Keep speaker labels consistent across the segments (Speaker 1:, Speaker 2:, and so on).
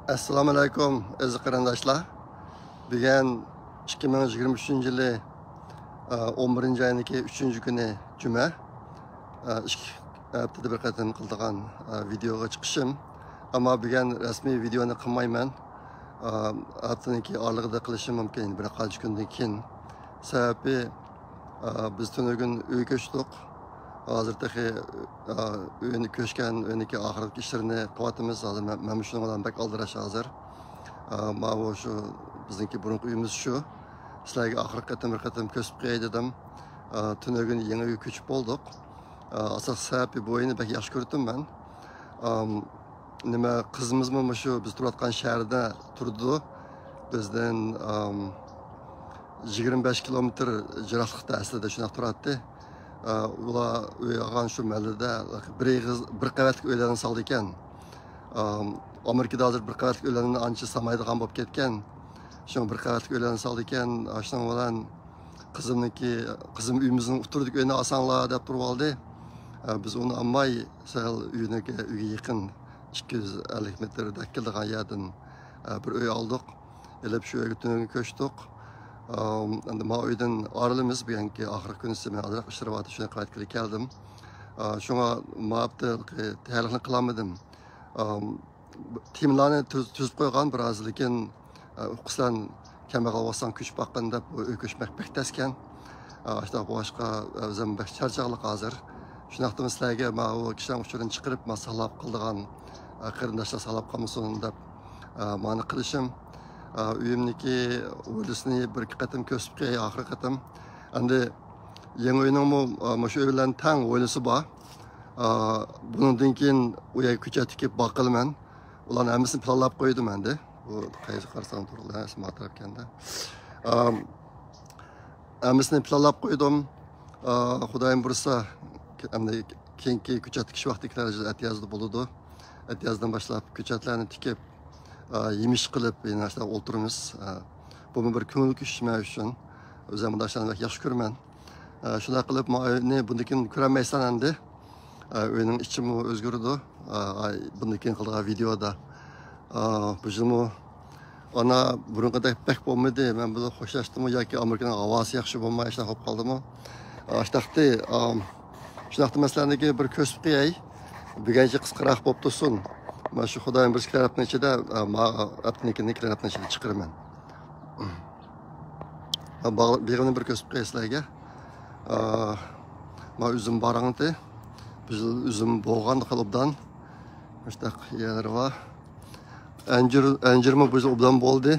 Speaker 1: Assalomu alaykum aziz qarindoshlar. Bugun 2023-yili 11-oyning 3-kuni juma. Ikki haftada bir qatam qildigan videoga chiqishim. Ammo bugun rasmiy videoni qilmayman. Haftaniki orlig'ida qilishim mumkin bir qancha kundan keyin. Sababi biz tunugun uy ko'chdik. Hozirda uyni ko'chgan uyniki oxirgi ishlarini qilyapmiz. Hozir men shuni bilan bak aldirash hozir. Mana shu bizniki burungi uyimiz shu. Sizlarga oxirgi qatam bir qatam ko'rsatib qo'yay dedim. Tunugun yangi uy ko'chib bo'ldik. Asos sababi bu uyni bak yaxshi ko'rdim men. Nima qizimizmi shu biz turayotgan shaharda turdi. Bizdan 25 kilometr jiroqlikda aslida shunday turadi. Ular uygan şu mahallada bir qavatli uylarni soldi ekan. Amerikada hozir bir qavatli uylarni ancha samaydigan bo'lib ketgan. Shu bir qavatli uylarni soldi ekan. Ashdan bilan qizim uyimizni o'tirdik uyni olsanglar deb turib oldi. Biz uni olmay sal uyga yaqin 250 metrda kelgan yerdan bir uy oldik. Elib shu uyga ko'chdik. Endi men uydan ayrılamiz bugungi oxirgi kunisi men azroq ishlayapti shuni qaytib keldim. Shunga ma'abda tayyorlik qilamadim. Timlarni tuzib qo'ygan biroz lekin o'qisdan kambag'al bo'lsang kuch baqqan deb uy ko'chmak bektaskan. Ashta boshqa o'zim bek charchaqliq hozir. Shunaqda sizlarga men u kishining uchidan chiqarib masalab qildigan qarindoshlar salab qolmasin deb mani qilishim. Uyimniki o'lisini bir qatam ko'rsatib qo'yay oxirgi qatam. Endi yangi uyning shu bilan tang o'lisi bor. Bundan keyin uya ko'cha tikib boqilaman. Ularni hammasini planlab qo'ydim endi. Bu qaysi qarsam turlar, ismi atrofganda. Hammasini planlab qo'ydim. Xudoyim bursa endi keyingi ko'cha tikish vaqtiga ehtiyojli bo'ladi. Ehtiyojdan boshlab ko'chatlarni tikib yemiş qilib yana o'tiramiz. Bu bir ko'ngil kishman uchun o'zim bundan yaxshi ko'raman. Shunday qilib men bundan ko'rmaysan endi. Uyning ichimi o'zgardi. Bundan qilgan videoda bu jimi ona burunqidek pek bo'lmadi. Men bilan xo'shlashdimmi yoki Amerikaning havosi yaxshi bo'lmay ishlar qolib qoldimi? Ashtaqdi shunaqti masalaniga bir ko'rsatib qo'yay. Buguncha qisqaroq bo'lib tursin. Ben şu Xudoyim bir tarafın içinde, apnikini tarafın içinde çıkarım. Birini bir kösüp kıyaslayga. Ben üzüm barağındı. Biz üzüm boğan kalıbdan. İşte yerler var. Encirimi biz obdan boldu.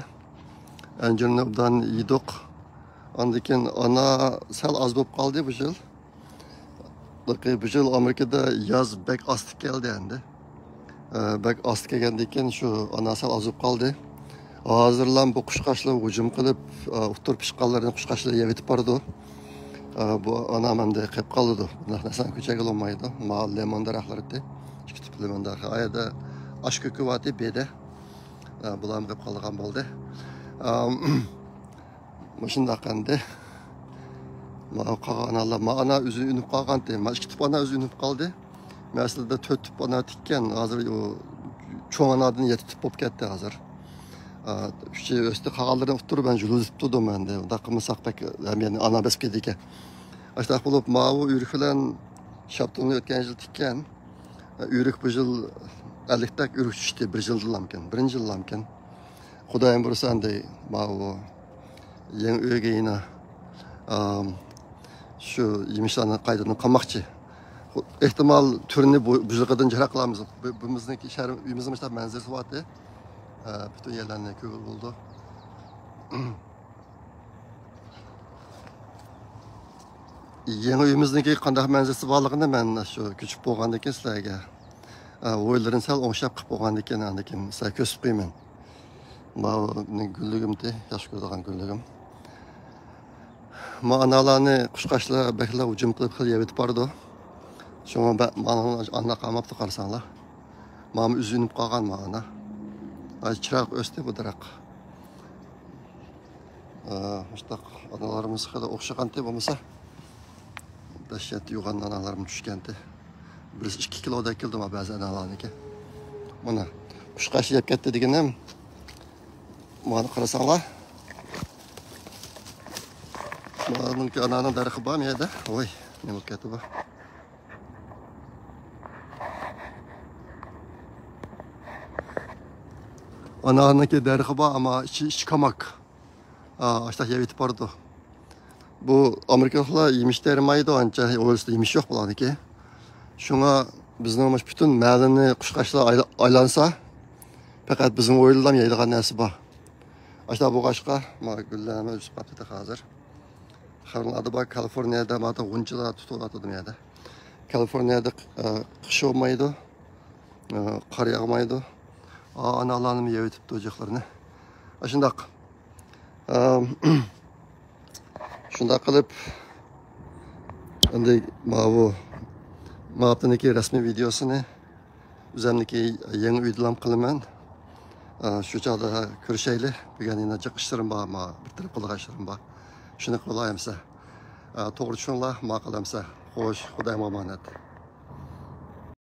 Speaker 1: Encirini obdan yedik. Andikin ana sel az bulup kaldı bu yıl. Bu yıl Amerika'da yaz bek astık geldi endi. Bak ast kelgandan şu anasal azıp kaldı. Hazırlan bu kuşkaşlı hücum kılıp utur pişkallarını kuşkaşlı yevitip bardı. Bu anam hem de kep kaldı. Bunlar nasıl küçük olmaydı. Mal lemon darakları da. Küçük lemon darakı. Ayda aşk kökü vardı bede. Bulam kep kaldıgan oldu. Maşında kandı. Ma ana üzü ünüp kalgandı. Ma kütüp ana üzü ünüp kaldı. Mesela töt tüp ana tikken hazır o çoğun anadını yetip pop ketdi hazır. Şu östü kağallarını oturup ben jülüzüp durdum ben de. Dakımısak pek yani ana besip kedike. Aştaq bulup mavu ürük bilen şaptığını ötken yıl tikken. Ürük bu yıl 50'dak ürük düştü bir yıl lamken. Birinci yıl lamken. Xudoyim burası andi mavu yeni öyge yine şu yemişlerini kaydını kalmakçı. Ehtimal türünü bu yıldan cırak kılamız. Bimizdeki uyumuzun işte manzarası vardı. Bütün yerlerine köy oldu. Yeni uyumuzdaki kandak manzarası varlığında ben şu küçük boğandaki sizlerge oyların sal onşap kıp boğandaki size kösüp kıymen. Bu güllüğümdü, yaş gördüğün güllüğüm. Ma analarını kuşkaşla bekle ucum kılıp kıl yevit bardı. Şuna bana anla kalmaptı karsanlar. Mağam üzünüp kalgan mağana. Çırak östü bu darak. İşte analarımız kadar okşakandı olmasa. Dehşet yuğan analarım düşkenti. Biz 2 kiloda kildim bazı analarınki. Buna Quşqash yeb ketdi deganim. Mana qarasanglar. Manınki ananın darxı var mı yerdə? Oy, nə olub ketdi bu? Ananınki darxı var ama içi kamak. Aşağı yeyip bardı. Bu Amerikalılar yemişləri maydı anca, oysa yemiş yox bularniki. Şuna bizning bütün ma'lini quşqaşlar aylansa, faqat bizim o'yildan yeydigan narsa bor. Aşağı bu qaşqa, ma gullarni o'sib qapti hozir. Xarlarda bor Kaliforniyada mata g'unchalar tutilyapti yerda. Kaliforniyada qish olmaydi, qor yog'maydi. Analarni yeb o'tibdi o'joqlarni. Shundaq. Shundaq qilib endi ma'budniki rasmiy videosini o'zimniki yangi uydilam qilaman. Shu chog'da ko'rishaylik. Bugun yana jiq ishlarim bor, bir taraf qilgan ishlarim bor. Shuni qilayimsa, to'g'ri tushunlar, ma qilamsa. Xo'sh, Xudoga omonat.